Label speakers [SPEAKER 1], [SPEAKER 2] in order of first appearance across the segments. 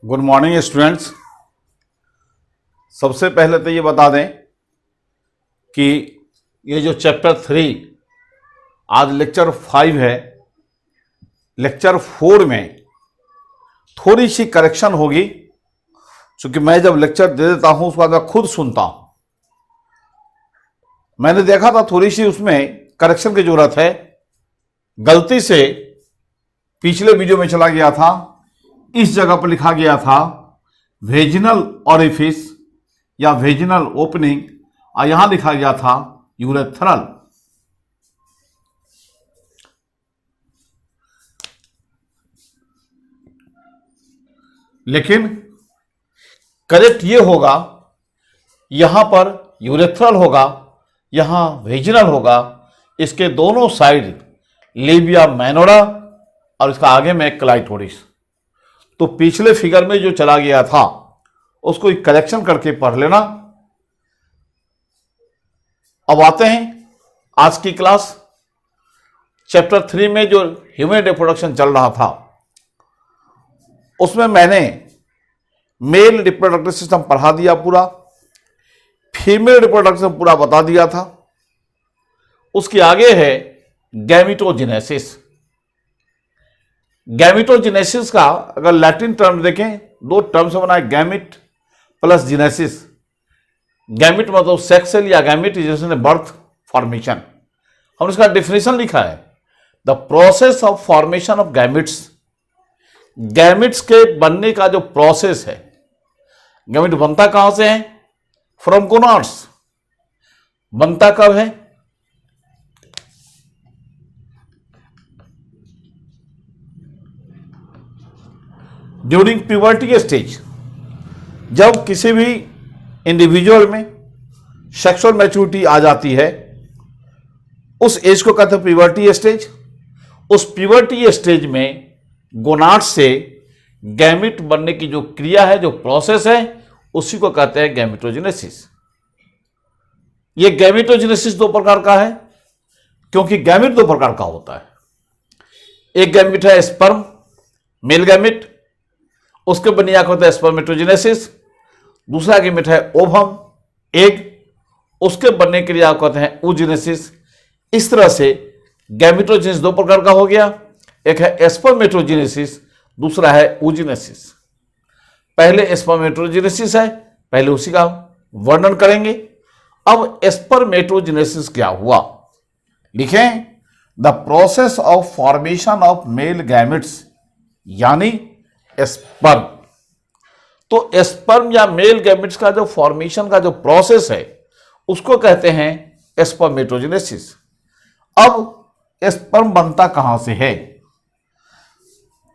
[SPEAKER 1] Good morning students. सबसे पहले तो ये बता दें कि ये जो चैप्टर 3 आज लेक्चर 5 है, लेक्चर 4 में थोड़ी सी करेक्शन होगी, क्योंकि मैं जब लेक्चर दे देता हूं उसके बाद मैं खुद सुनता हूं। मैंने देखा था थोड़ी सी उसमें करेक्शन की जरूरत है। गलती से पिछले वीडियो में चला गया था, इस जगह पर लिखा गया था वेजिनल ऑरिफिस या वेजिनल ओपनिंग, और यहां लिखा गया था यूरेथ्रल। लेकिन करेक्ट ये होगा, यहां पर यूरेथ्रल होगा, यहां वेजिनल होगा। इसके दोनों साइड लेबिया माइनोरा और इसका आगे में क्लाइटोरिस। तो पिछले फिगर में जो चला गया था उसको एक करेक्शन करके पढ़ लेना। अब आते हैं आज की क्लास। चैप्टर 3 में जो ह्यूमन रिप्रोडक्शन चल रहा था उसमें मैंने मेल रिप्रोडक्टिव सिस्टम पढ़ा दिया पूरा, फीमेल रिप्रोडक्शन पूरा बता दिया था। उसके आगे है गैमिटोजेनेसिस। गैमिटोजेनेसिस का अगर लैटिन टर्म देखें, दो टर्म से बना है, गैमिट प्लस जेनेसिस। गैमिट मतलब सेक्स सेल या गैमिट इज बर्थ फॉर्मेशन। हमने इसका डेफिनेशन लिखा है, the process of formation of gametes. Gametes के बनने का जो प्रोसेस है, गैमिट बनता कहां से है? From gonads. बनता कब है? During puberty stage. जब किसी भी इंडिविजुअल में सेक्सुअल मैच्योरिटी आ जाती है, उस एज को कहते हैं प्यूबर्टी स्टेज। उस प्यूबर्टी स्टेज में गोनाड से गैमिट बनने की जो क्रिया है, जो प्रोसेस है, उसी को कहते हैं गैमिटोजेनेसिस। ये गैमिटोजेनेसिस दो प्रकार का है, क्योंकि गैमिट दो प्रकार का होता है। एक गैमिट है स्पर्म, मेल गैमिट, उसके बनने का होता है स्पर्मेटोजेनेसिस। दूसरा गैमिट है ओवम, एग, उसके बनने के लिए कहते हैं oogenesis। इस तरह से गैमिटोजेनेसिस दो प्रकार का हो गया, एक है स्पर्मेटोजेनेसिस, दूसरा है oogenesis। पहले स्पर्मेटोजेनेसिस है, पहले उसी का वर्णन करेंगे। अब स्पर्मेटोजेनेसिस क्या हुआ, लिखें the process of formation of male gametes, यानी स्पर्म। तो स्पर्म या मेल गैमेट्स का जो फॉर्मेशन का जो प्रोसेस है उसको कहते हैं स्पर्मेटोजेनेसिस। अब स्पर्म बनता कहां से है?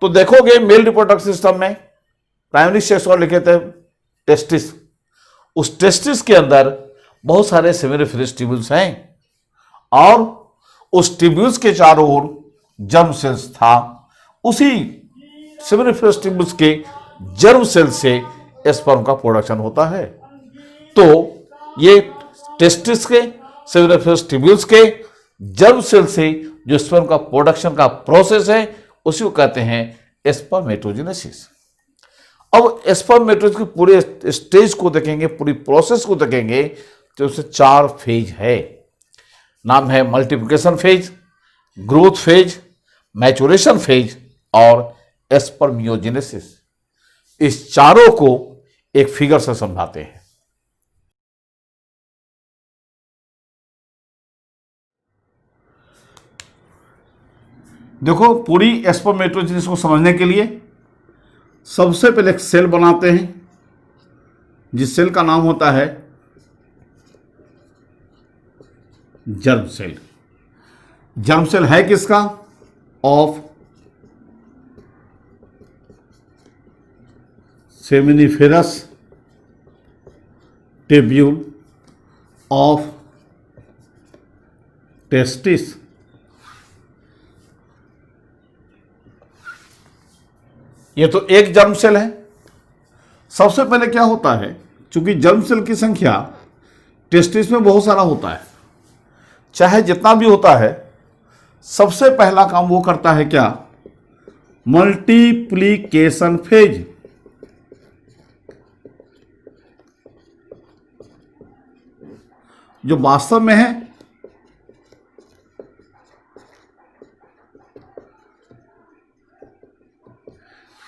[SPEAKER 1] तो देखोगे मेल रिप्रोडक्टिव सिस्टम में प्राइमरी सेक्स और लिखे थे टेस्टिस। उस टेस्टिस के अंदर बहुत सारे सेमिनिफरस ट्यूब्यूल्स हैं, और उस ट्यूब्यूल्स के चारों ओर जर्म सेल्स था। उसी सेमिनिफरस ट्यूब्यूल्स के जर्म सेल से स्पर्म का प्रोडक्शन होता है। तो ये टेस्टिस के सेमिनिफरस ट्यूब्यूल्स के जर्म सेल से जो स्पर्म का प्रोडक्शन का प्रोसेस है, उसी को कहते हैं स्पर्मेटोजेनेसिस। अब स्पर्मेटोजेनेसिस के पूरे स्टेज को देखेंगे, पूरी प्रोसेस को देखेंगे, तो उससे 4 फेज है। नाम है multiplication phase, growth phase, maturation phase और स्पर्मियोजेनेसिस। इस चारों को एक फिगर से समझाते हैं। देखो, पूरी स्पर्मेटोजेनेसिस को समझने के लिए सबसे पहले एक सेल बनाते हैं, जिस सेल का नाम होता है जर्म सेल। जर्म सेल है किसका? Of seminiferous tubule of testis. ये तो एक जर्म सेल है। सबसे पहले क्या होता है, चूंकि जर्म सेल की संख्या टेस्टिस में बहुत सारा होता है, चाहे जितना भी होता है, सबसे पहला काम वो करता है क्या? Multiplication phase. जो वास्तव में है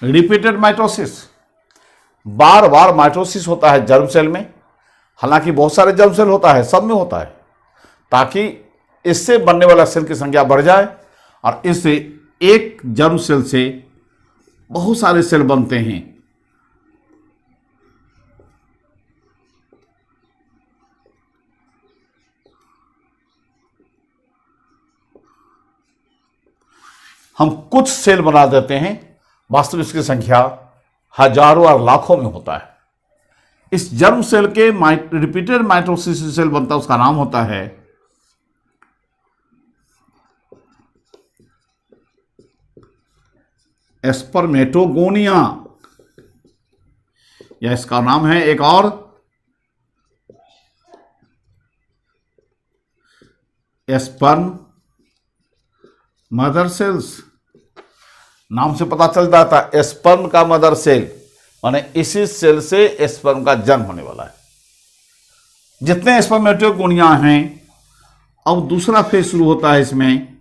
[SPEAKER 1] रिपीटेड माइटोसिस, बार बार माइटोसिस होता है जर्म सेल में। हालांकि बहुत सारे जर्म सेल होता है, सब में होता है, ताकि इससे बनने वाला सेल की संख्या बढ़ जाए और इससे एक जर्म सेल से बहुत सारे सेल बनते हैं। हम कुछ सेल बना देते हैं, वास्तविक इसकी संख्या हजारों और लाखों में होता है। इस जर्म सेल के रिपीटेड माइटोसिस सेल बनता है, उसका नाम होता है स्पर्मेटोगोनिया, या इसका नाम है एक और स्पर्म मदर सेल्स। नाम से पता चल जाता है स्पर्म का मदर सेल, माने इसी सेल से स्पर्म का जन्म होने वाला है। जितने स्पर्मेटोगोनिया हैं, अब दूसरा फेज शुरू होता है, इसमें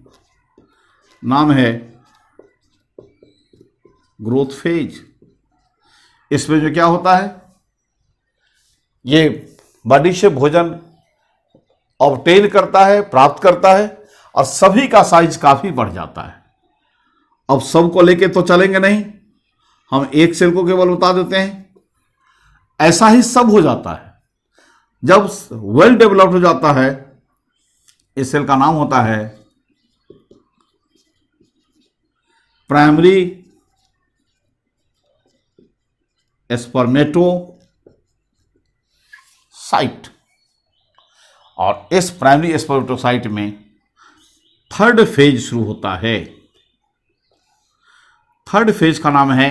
[SPEAKER 1] नाम है ग्रोथ फेज। इसमें जो क्या होता है, ये बॉडी से भोजन ऑब्टेन करता है, प्राप्त करता है, और सभी का साइज काफी बढ़ जाता है। अब सबको लेके तो चलेंगे नहीं, हम एक सेल को केवल बता देते हैं। ऐसा ही सब हो जाता है। जब वेल डेवलप्ड हो जाता है, इस सेल का नाम होता है प्राइमरी स्पर्मेटोसाइट। और इस प्राइमरी स्पर्मेटोसाइट में थर्ड फेज शुरू होता है। थर्ड फेज का नाम है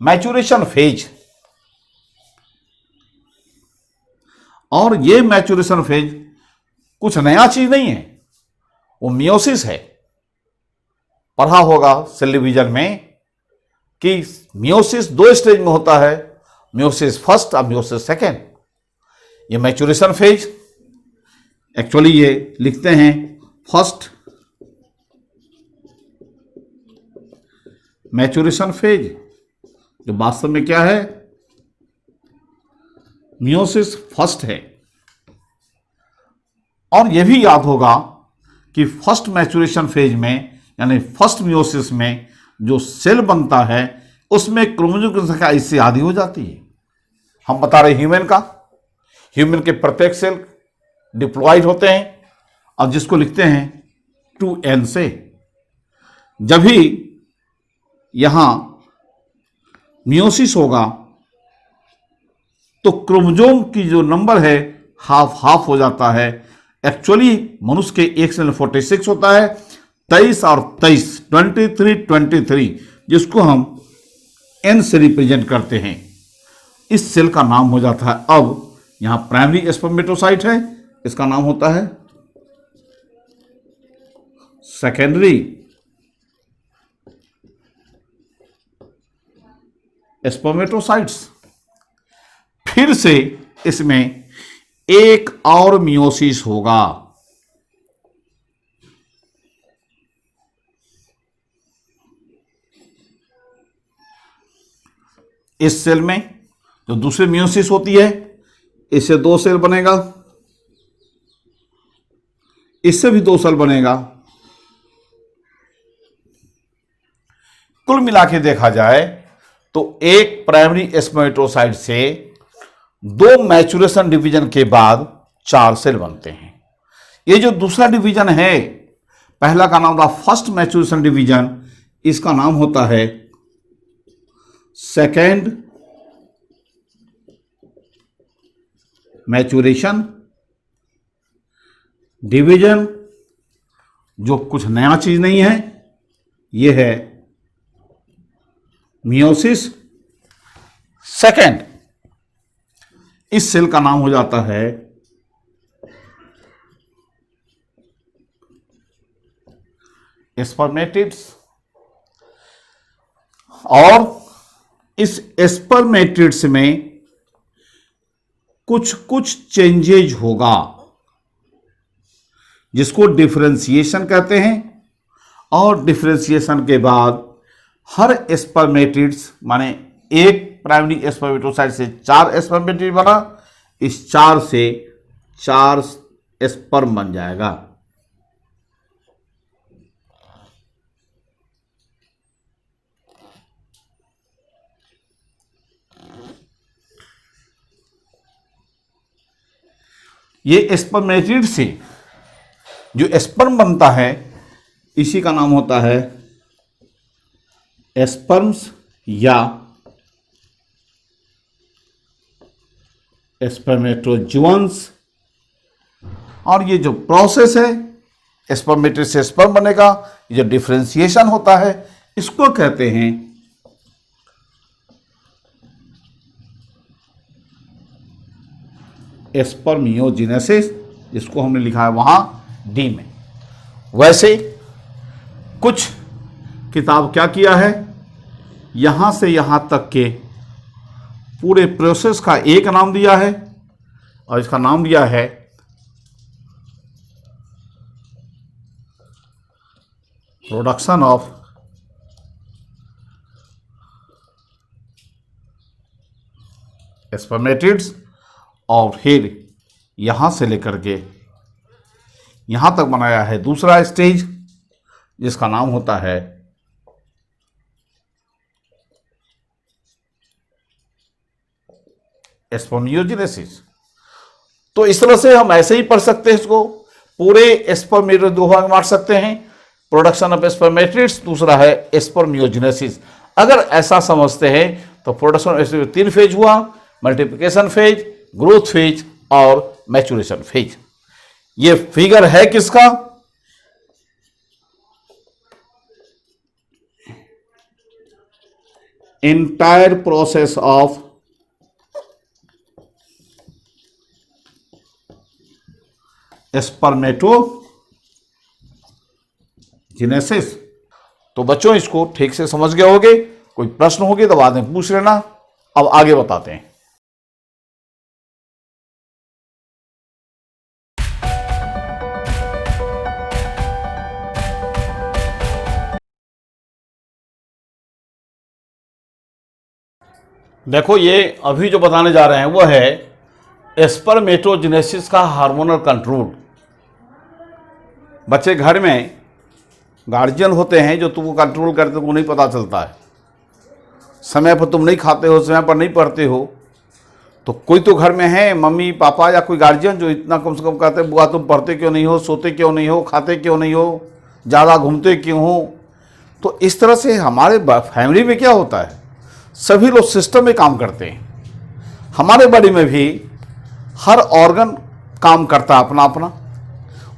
[SPEAKER 1] मैच्योरेशन फेज। और यह मैच्योरेशन फेज कुछ नया चीज नहीं है, वो मियोसिस है। पढ़ा होगा सेल डिवीजन में कि मियोसिस दो स्टेज में होता है, मियोसिस फर्स्ट और मियोसिस सेकेंड। ये मैच्योरेशन फेज, एक्चुअली ये लिखते हैं फर्स्ट मैच्योरेशन फेज, जो वास्तव में क्या है, मियोसिस फर्स्ट है। और यह भी याद होगा कि फर्स्ट मैच्योरेशन फेज में, यानी फर्स्ट मियोसिस में जो सेल बनता है, उसमें क्रोमोसोम की संख्या इससे आधी हो जाती है। हम बता रहे ह्यूमन का, ह्यूमन के प्रत्येक सेल डिप्लॉयड होते हैं, और जिसको लिखते हैं 2n से। जब भी यहां मियोसिस होगा तो क्रोमोसोम की जो नंबर है हाफ हाफ हो जाता है। एक्चुअली मनुष्य के एक सेल 46 होता है, 23 और 23 23, जिसको हम n से रिप्रेजेंट करते हैं। इस सेल का नाम हो जाता है, अब यहां प्राइमरी स्पर्मेटोसाइट है, इसका नाम होता है सेकेंडरी स्पर्मेटोसाइट्स। फिर से इसमें एक और मियोसिस होगा। इस सेल में जो दूसरी मियोसिस होती है, इससे दो सेल बनेगा, इससे भी दो सेल बनेगा। कुल मिला के देखा जाए तो एक प्राइमरी स्पर्मेटोसाइट से दो मैच्योरेशन डिवीजन के बाद 4 सेल बनते हैं। ये जो दूसरा डिवीजन है, पहला का नाम था फर्स्ट मैच्योरेशन डिवीजन, इसका नाम होता है सेकेंड मैच्योरेशन डिवीजन, जो कुछ नया चीज नहीं है, यह है मियोसिस सेकेंड। इस सेल का नाम हो जाता है स्पर्मेटिड्स। और इस स्पर्मेटिड्स में कुछ कुछ चेंजेज होगा, जिसको डिफरेंशिएशन कहते हैं। और डिफरेंशिएशन के बाद हर स्पर्मेटिड्स, माने एक प्राइमरी स्पर्मेटोसाइट से 4 स्पर्मेटिड बना, इस 4 से 4 स्पर्म बन जाएगा। ये स्पर्मेटिड से जो स्पर्म बनता है इसी का नाम होता है स्पर्म्स या स्पर्मेटोजुअन्स। और ये जो प्रोसेस है स्पर्मेटिड से स्पर्म बनेगा, ये जो डिफरेंशिएशन होता है इसको कहते हैं स्पर्मियोजेनेसिस, जिसको हमने लिखा है वहां डी में। वैसे कुछ किताब क्या किया है, यहां से यहां तक के पूरे प्रोसेस का एक नाम दिया है और इसका नाम दिया है प्रोडक्शन ऑफ स्पर्मेटिड्स। और फिर यहां से लेकर के यहां तक बनाया है दूसरा स्टेज, जिसका नाम होता है स्पर्मियोजेनेसिस। तो इस तरह से हम ऐसे ही पढ़ सकते हैं इसको, पूरे स्पर्मेटिड दो भाग बांट सकते हैं, प्रोडक्शन ऑफ स्पर्मेटिड्स, दूसरा है स्पर्मियोजेनेसिस। अगर ऐसा समझते हैं तो प्रोडक्शन ऑफ 3 फेज हुआ, मल्टीप्लिकेशन फेज, ग्रोथ फेज और मैचुरेशन फेज। ये फिगर है किसका, एंटायर प्रोसेस ऑफ स्पर्मेटोजेनेसिस। तो बच्चों इसको ठीक से समझ गए होगे, कोई प्रश्न होगी तो बाद में पूछ लेना। अब आगे बताते हैं। देखो ये अभी जो बताने जा रहे हैं वो है स्पर्मेटोजेनेसिस का हार्मोनल कंट्रोल। बच्चे घर में गार्जियन होते हैं जो तुमको कंट्रोल करते, तुमको नहीं पता चलता है, समय पर तुम नहीं खाते हो, समय पर नहीं पढ़ते हो, तो कोई तो घर में है मम्मी पापा या कोई गार्जियन जो इतना कम से कम कहते हैं बुआ तुम पढ़ते क्यों नहीं हो, सोते क्यों नहीं हो, खाते क्यों नहीं हो, ज़्यादा घूमते क्यों हो। तो इस तरह से हमारे फैमिली में क्या होता है, सभी लोग सिस्टम में काम करते हैं। हमारे बॉडी में भी हर ऑर्गन काम करता है अपना अपना,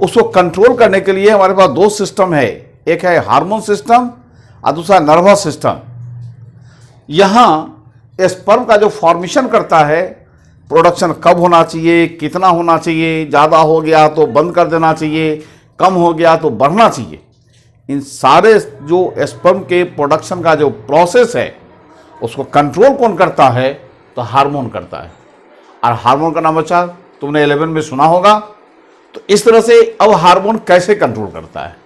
[SPEAKER 1] उसको कंट्रोल करने के लिए हमारे पास 2 सिस्टम है, एक है हार्मोन सिस्टम और दूसरा नर्वस सिस्टम। यहाँ स्पर्म का जो फॉर्मेशन करता है, प्रोडक्शन कब होना चाहिए, कितना होना चाहिए, ज़्यादा हो गया तो बंद कर देना चाहिए, कम हो गया तो बढ़ना चाहिए, इन सारे जो स्पर्म के प्रोडक्शन का जो प्रोसेस है उसको कंट्रोल कौन करता है, तो हार्मोन करता है। और हार्मोन का नाम बच्चा तुमने 11 में सुना होगा। तो इस तरह से अब हार्मोन कैसे कंट्रोल करता है,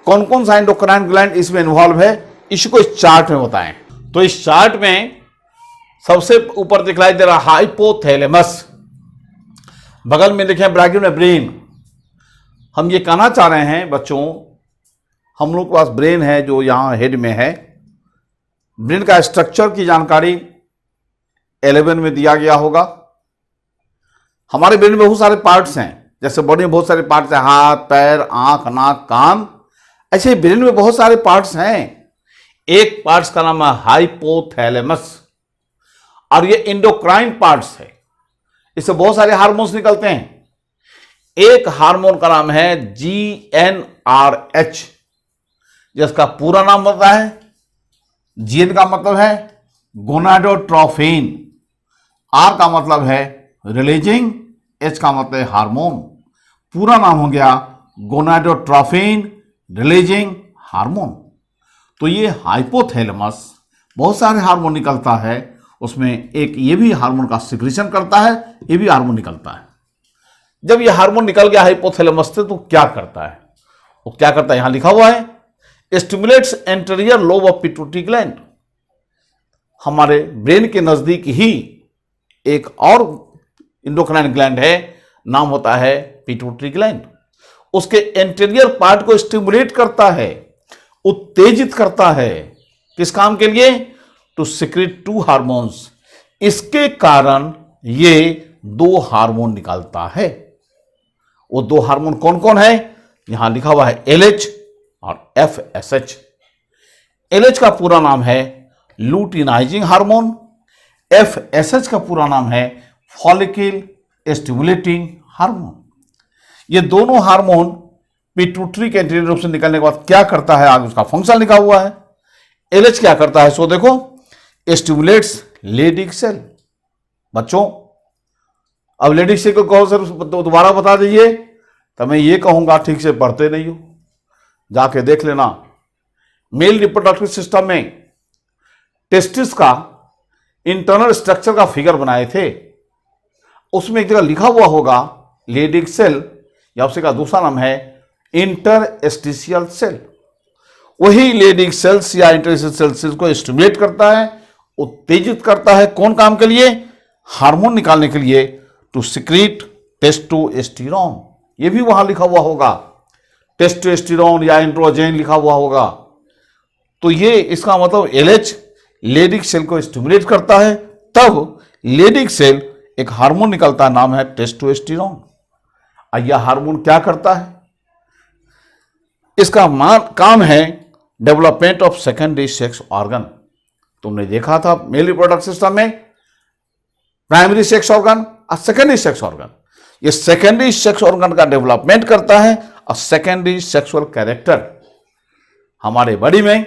[SPEAKER 1] कौन कौन सा एंडोक्राइन ग्लैंड इसमें इन्वॉल्व है, इसको इस चार्ट में बताएं। तो इस चार्ट में सबसे ऊपर दिखलाई दे रहा हाइपोथैलेमस, बगल में लिखे ब्रैकेट में ब्रेन। हम ये कहना चाह रहे हैं बच्चों, हम लोग के पास ब्रेन है जो यहाँ हेड में है। ब्रेन का स्ट्रक्चर की जानकारी 11 में दिया गया होगा। हमारे ब्रेन में बहुत सारे पार्ट्स हैं, जैसे बॉडी में बहुत सारे पार्ट्स हैं, हाथ पैर आंख नाक कान, ऐसे ही ब्रेन में बहुत सारे पार्ट्स हैं। एक पार्ट्स का नाम है हाइपोथैलेमस और ये एंडोक्राइन पार्ट्स है, इससे बहुत सारे हार्मोन्स निकलते हैं। एक हार्मोन का नाम है GnRH, जिसका पूरा नाम होता है, जीएन का मतलब है गोनाडोट्रोफिन, आर का मतलब है रिलीजिंग, एच का मतलब है हार्मोन। पूरा नाम हो गया गोनाडोट्रोफिन रिलीजिंग हार्मोन। तो ये हाइपोथैलेमस बहुत सारे हार्मोन निकलता है, उसमें एक ये भी हार्मोन का सिक्रीशन करता है, ये भी हार्मोन निकलता है। जब ये हार्मोन निकल गया हाइपोथैलेमस से तो क्या करता है, वो क्या करता है, यहां लिखा हुआ है, stimulates anterior lobe of pituitary gland. हमारे ब्रेन के नजदीक ही एक और इंडोक्राइन ग्लैंड है, नाम होता है पिट्यूटरी ग्लैंड। उसके एंटीरियर पार्ट को स्टिमुलेट करता है, उत्तेजित करता है, किस काम के लिए, टू सिक्रेट 2 हार्मोन्स। इसके कारण ये 2 हार्मोन निकालता है। वो 2 हार्मोन कौन कौन है, यहां लिखा हुआ है LH और FSH। LH का पूरा नाम है लूटिनाइजिंग हार्मोन, FSH का पूरा नाम है फॉलिकल स्टिमुलेटिंग हार्मोन। ये दोनों हार्मोन पिट्यूटरी के एंटीरियर लोब से निकलने के बाद क्या करता है, आगे उसका फंक्शन लिखा हुआ है। LH क्या करता है, सो देखो, स्टिमुलेट्स लेडिक सेल। बच्चों अब लेडिक सेल को कहो सर दोबारा बता दीजिए, तो मैं ये कहूंगा ठीक से पढ़ते नहीं हो, जाके देख लेना। मेल रिप्रोडक्टिव सिस्टम में टेस्टिस का इंटरनल स्ट्रक्चर का फिगर बनाए थे, उसमें एक जगह लिखा हुआ होगा लेडिक सेल, या उसका दूसरा नाम है इंटरस्टिशियल सेल। वही लेडिक सेल्स या इंटरस्टिशियल सेल्स को स्टिमुलेट करता है, उत्तेजित करता है, कौन काम के लिए, हार्मोन निकालने के लिए, टू सिक्रीट टेस्टोस्टेरोन। ये भी वहां लिखा हुआ होगा, टेस्टोस्टेरोन या एंड्रोजन लिखा हुआ होगा। तो ये इसका मतलब LH लेडिक सेल को स्टिमुलेट करता है, तब लेडिक सेल एक हार्मोन निकलता है, नाम है टेस्टोस्टेरोन। यह हार्मोन क्या करता है, इसका काम है development of secondary sex organ. तुमने देखा था मेल रिप्रोडक्टिव सिस्टम में प्राइमरी सेक्स ऑर्गन और सेकेंडरी सेक्स ऑर्गन। ये सेकेंडरी सेक्स ऑर्गन का डेवलपमेंट करता है और सेकेंडरी सेक्सुअल कैरेक्टर। हमारे बॉडी में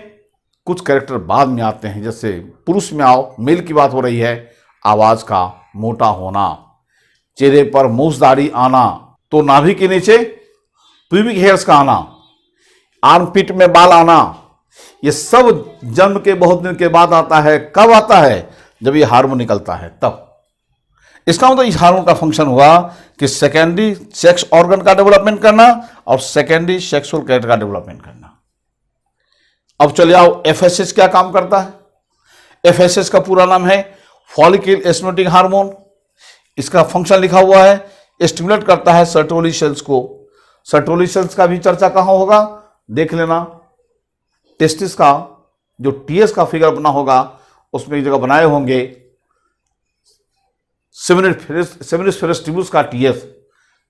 [SPEAKER 1] कुछ कैरेक्टर बाद में आते हैं, जैसे पुरुष में आओ, मेल की बात हो रही है, आवाज का मोटा होना, चेहरे पर मूछदाढ़ी आना, तो नाभि के नीचे प्यूबिक हेयर्स का आना, आर्मपिट में बाल आना, ये सब जन्म के बहुत दिन के बाद आता है। कब आता है, जब ये हार्मोन निकलता है तब। इसका मतलब इस हार्मोन का फंक्शन हुआ कि सेकेंडरी सेक्स ऑर्गन का डेवलपमेंट करना और सेकेंडरी सेक्सुअल कैरेक्टर का डेवलपमेंट करना। अब चले आओ FSH क्या काम करता है। FSH का पूरा नाम है फॉलिकल स्टिमुलेटिंग हार्मोन। इसका फंक्शन लिखा हुआ है, स्टिमुलेट करता है सर्टोली सेल्स को। सर्टोली सेल्स का भी चर्चा कहां होगा, देख लेना। टेस्टिस का जो TS का फिगर बना होगा, उसमें एक जगह बनाए होंगे सेमिनिफेरस ट्यूब्यूल्स का TS,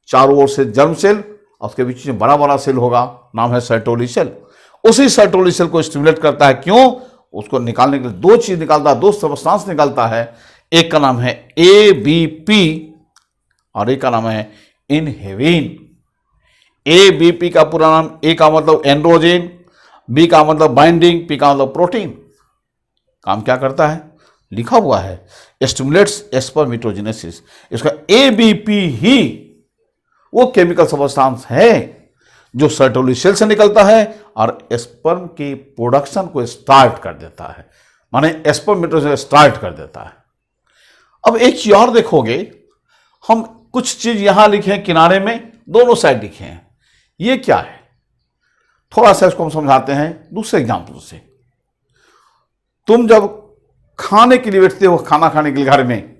[SPEAKER 1] चारों ओर से जर्म सेल और उसके बीच में बड़ा बड़ा सेल होगा, नाम है सर्टोली सेल। उसी सर्टोली सेल को स्टिमुलेट करता है, क्यों, उसको निकालने के लिए 2 चीज निकालता है, 2 सब्सटेंस निकालता है। एक का नाम है ABP और एक का नाम है इनहिबिन। ABP का पूरा नाम, A का मतलब एंड्रोजन, B का मतलब बाइंडिंग, P का मतलब प्रोटीन। काम क्या करता है, लिखा हुआ है स्टिमुलेट्स स्पर्मेटोजेनेसिस। इसका ABP ही वो केमिकल सब्सटेंस है जो सर्टोली सेल से निकलता है और स्पर्म के प्रोडक्शन को स्टार्ट कर देता है, माने स्पर्मेटोजेनेसिस स्टार्ट कर देता है। अब एक चीज और देखोगे, हम कुछ चीज यहां लिखे हैं किनारे में, दोनों साइड लिखे हैं, ये क्या है, थोड़ा सा इसको हम समझाते हैं दूसरे एग्जाम्पल से। तुम जब खाने के लिए बैठते हो, खाना खाने के लिए घर में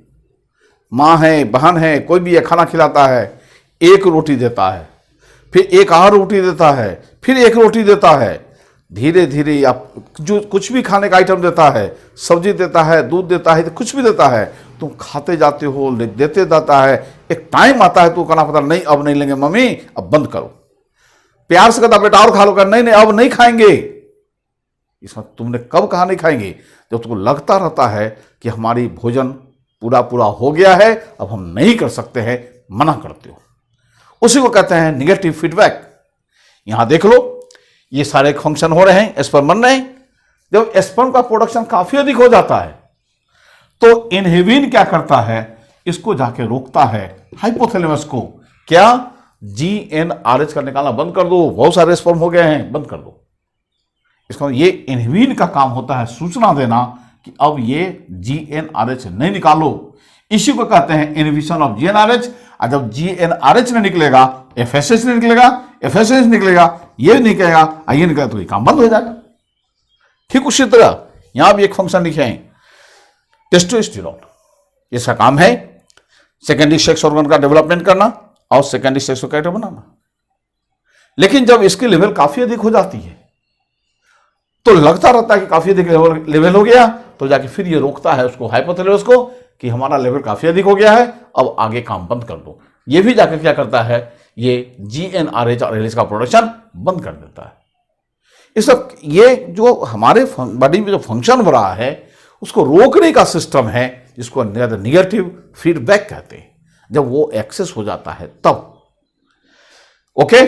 [SPEAKER 1] माँ है, बहन है, कोई भी है, खाना खिलाता है, एक रोटी देता है, फिर एक और रोटी देता है, फिर एक रोटी देता है, धीरे धीरे आप जो कुछ भी खाने का आइटम देता है, सब्जी देता है, दूध देता है, कुछ भी देता है, तुम खाते जाते हो, देते जाता है। एक टाइम आता है तो कहना पता नहीं अब नहीं लेंगे मम्मी, अब बंद करो। प्यार से कहता बेटा और खा लो, कर नहीं नहीं अब नहीं खाएंगे। इसमें तुमने कब कहा नहीं खाएंगे, जब तुमको लगता रहता है कि हमारी भोजन पूरा पूरा हो गया है, अब हम नहीं कर सकते हैं, मना करते हो। उसी को कहते हैं निगेटिव फीडबैक। यहां देख लो, ये सारे फंक्शन हो रहे हैं, स्पर्म बन रहे हैं। जब स्पर्म का प्रोडक्शन काफी अधिक हो जाता है तो इनहिबिन क्या करता है, इसको जाके रोकता है, हाइपोथैलेमस को। क्या, GnRH का निकालना बंद कर दो, बहुत सारे स्पर्म हो गए हैं, बंद कर दो। इसका ये इनहिबिन का काम होता है सूचना देना कि अब ये GnRH नहीं निकालो, इसी को कहते हैं इनहिबिशन ऑफ GnRH। और जब GnRH नहीं निकलेगा, FSH नहीं निकलेगा, FSH निकलेगा, ये निकलेगा, ये निकलेगा, तो ये काम बंद हो जाएगा। ठीक उसी तरह यहां भी एक फंक्शन लिखे हैं टेस्टोस्टेरोन, इसका काम है सेकेंडरी सेक्स ऑर्गन का डेवलपमेंट करना और सेकेंडरी सेक्स कैरेक्टर बनाना। लेकिन जब इसकी लेवल काफी अधिक हो जाती है तो लगता रहता है कि काफी अधिक लेवल हो गया, तो जाके फिर ये रोकता है उसको, हाइपोथैलेमस को, कि हमारा लेवल काफी अधिक हो गया है, अब आगे काम बंद कर दो। ये भी जाकर क्या करता है, ये GnRH और LH का प्रोडक्शन बंद कर देता है। इस ये जो हमारे बॉडी में जो फंक्शन हो रहा है उसको रोकने का सिस्टम है, जिसको निगेटिव फीडबैक कहते हैं। जब वो एक्सेस हो जाता है तब। ओके।